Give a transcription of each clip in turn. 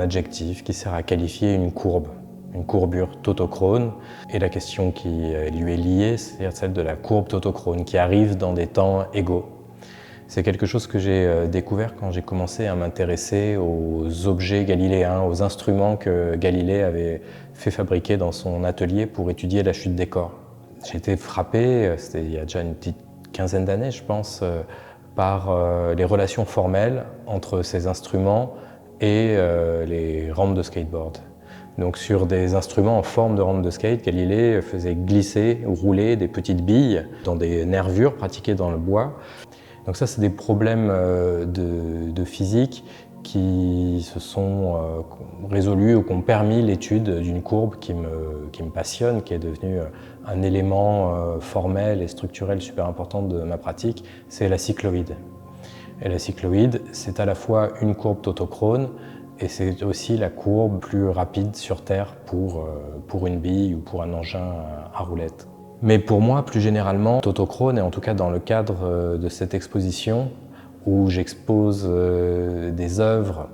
adjectif qui sert à qualifier une courbe, une courbure tautochrone. Et la question qui lui est liée, c'est celle de la courbe tautochrone qui arrive dans des temps égaux. C'est quelque chose que j'ai découvert quand j'ai commencé à m'intéresser aux objets galiléens, aux instruments que Galilée avait fait fabriquer dans son atelier pour étudier la chute des corps. J'ai été frappé, c'était il y a déjà une petite quinzaine d'années je pense, par les relations formelles entre ces instruments et les rampes de skateboard. Donc sur des instruments en forme de rampe de skate, Galilée faisait glisser ou rouler des petites billes dans des nervures pratiquées dans le bois. Donc ça, c'est des problèmes de physique qui se sont résolus ou qui ont permis l'étude d'une courbe qui me passionne, qui est devenue un élément formel et structurel super important de ma pratique, c'est la cycloïde. Et la cycloïde, c'est à la fois une courbe tautochrone et c'est aussi la courbe plus rapide sur Terre pour une bille ou pour un engin à roulettes. Mais pour moi, plus généralement, tautochrone, et en tout cas dans le cadre de cette exposition, où j'expose des œuvres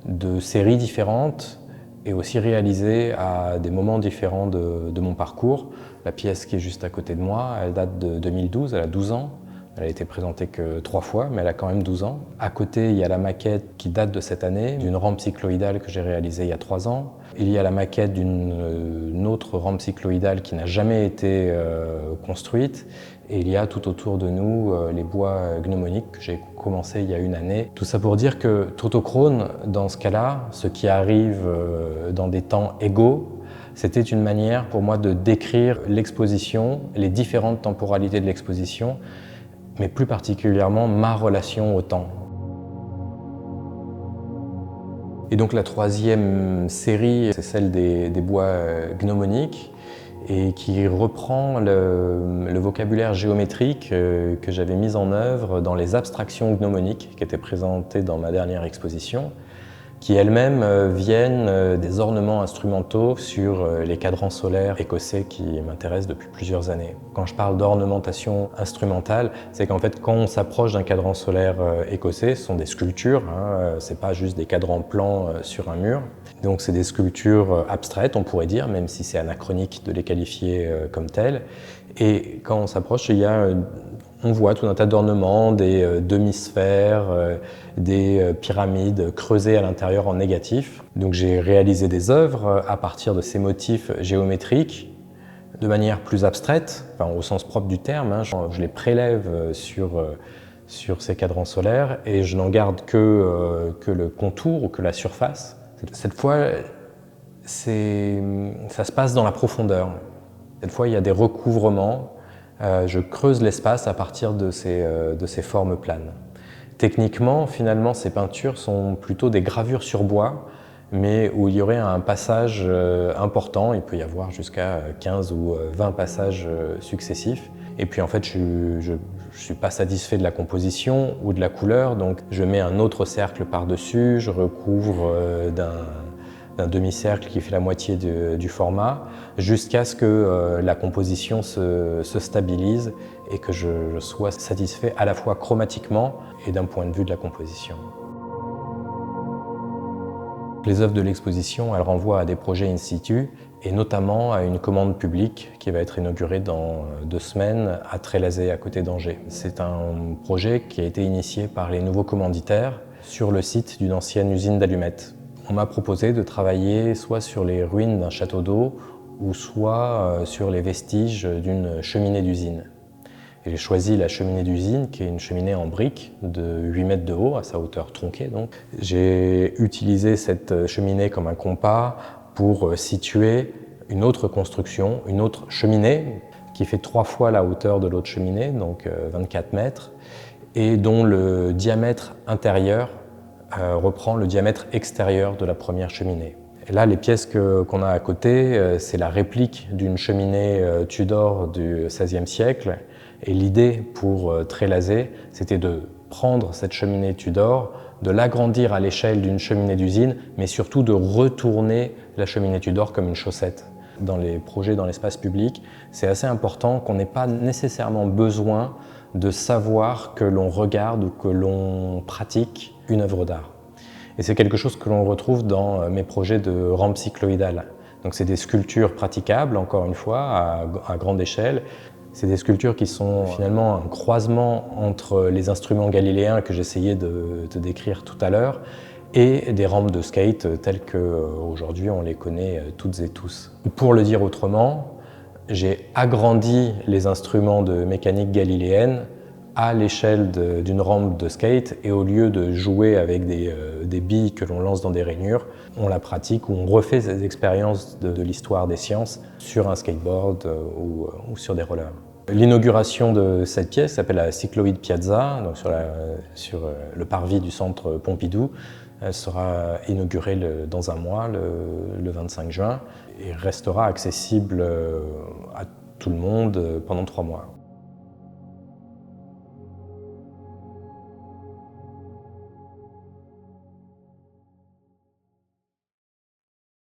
de séries différentes et aussi réalisées à des moments différents de mon parcours. La pièce qui est juste à côté de moi, elle date de 2012, elle a 12 ans. Elle a été présentée que 3 fois, mais elle a quand même 12 ans. À côté, il y a la maquette qui date de cette année, d'une rampe cycloïdale que j'ai réalisée il y a 3 ans. Il y a la maquette d'une autre rampe cycloïdale qui n'a jamais été construite. Et il y a tout autour de nous les bois gnomoniques que j'ai commencé il y a 1 année. Tout ça pour dire que tautochrone, dans ce cas-là, ce qui arrive dans des temps égaux, c'était une manière pour moi de décrire l'exposition, les différentes temporalités de l'exposition, mais plus particulièrement ma relation au temps. Et donc la troisième série, c'est celle des bois gnomoniques et qui reprend le vocabulaire géométrique que j'avais mis en œuvre dans les abstractions gnomoniques qui étaient présentées dans ma dernière exposition, qui elles-mêmes viennent des ornements instrumentaux sur les cadrans solaires écossais qui m'intéressent depuis plusieurs années. Quand je parle d'ornementation instrumentale, c'est qu'en fait quand on s'approche d'un cadran solaire écossais, ce sont des sculptures, c'est pas juste des cadrans plans sur un mur. Donc c'est des sculptures abstraites, on pourrait dire, même si c'est anachronique de les qualifier comme telles. Et quand on s'approche, on voit tout un tas d'ornements, des demi-sphères, des pyramides creusées à l'intérieur en négatif. Donc j'ai réalisé des œuvres à partir de ces motifs géométriques de manière plus abstraite, enfin, au sens propre du terme. Je les prélève sur ces cadrans solaires et je n'en garde que le contour ou que la surface. Cette fois, ça se passe dans la profondeur. Cette fois, il y a des recouvrements. Je creuse l'espace à partir de ces formes planes. Techniquement, finalement, ces peintures sont plutôt des gravures sur bois, mais où il y aurait un passage important. Il peut y avoir jusqu'à 15 ou 20 passages successifs. Et puis en fait, je ne suis pas satisfait de la composition ou de la couleur, donc je mets un autre cercle par-dessus, je recouvre d'un demi-cercle qui fait la moitié du format, jusqu'à ce que la composition se stabilise et que je sois satisfait à la fois chromatiquement et d'un point de vue de la composition. Les œuvres de l'exposition, elles renvoient à des projets in situ et notamment à une commande publique qui va être inaugurée dans 2 semaines à Trélazé, à côté d'Angers. C'est un projet qui a été initié par les nouveaux commanditaires sur le site d'une ancienne usine d'allumettes. On m'a proposé de travailler soit sur les ruines d'un château d'eau ou soit sur les vestiges d'une cheminée d'usine. Et j'ai choisi la cheminée d'usine, qui est une cheminée en briques de 8 mètres de haut, à sa hauteur tronquée donc. J'ai utilisé cette cheminée comme un compas pour situer une autre construction, une autre cheminée, qui fait 3 fois la hauteur de l'autre cheminée, donc 24 mètres, et dont le diamètre intérieur reprend le diamètre extérieur de la première cheminée. Et là, les pièces qu'on a à côté, c'est la réplique d'une cheminée Tudor du XVIe siècle. Et l'idée pour Trélazé, c'était de prendre cette cheminée Tudor, de l'agrandir à l'échelle d'une cheminée d'usine, mais surtout de retourner la cheminée Tudor comme une chaussette. Dans les projets dans l'espace public, c'est assez important qu'on n'ait pas nécessairement besoin de savoir que l'on regarde ou que l'on pratique une œuvre d'art. Et c'est quelque chose que l'on retrouve dans mes projets de rampe cycloïdale. Donc c'est des sculptures praticables, encore une fois, à grande échelle. C'est des sculptures qui sont finalement un croisement entre les instruments galiléens que j'essayais de décrire tout à l'heure et des rampes de skate telles qu'aujourd'hui on les connaît toutes et tous. Pour le dire autrement, j'ai agrandi les instruments de mécanique galiléenne à l'échelle d'une rampe de skate, et au lieu de jouer avec des billes que l'on lance dans des rainures, on la pratique ou on refait ces expériences de l'histoire des sciences sur un skateboard ou sur des rollers. L'inauguration de cette pièce s'appelle la Cycloïd Piazza, donc sur le parvis du centre Pompidou. Elle sera inaugurée dans un mois, le 25 juin, et restera accessible à tout le monde pendant 3 mois.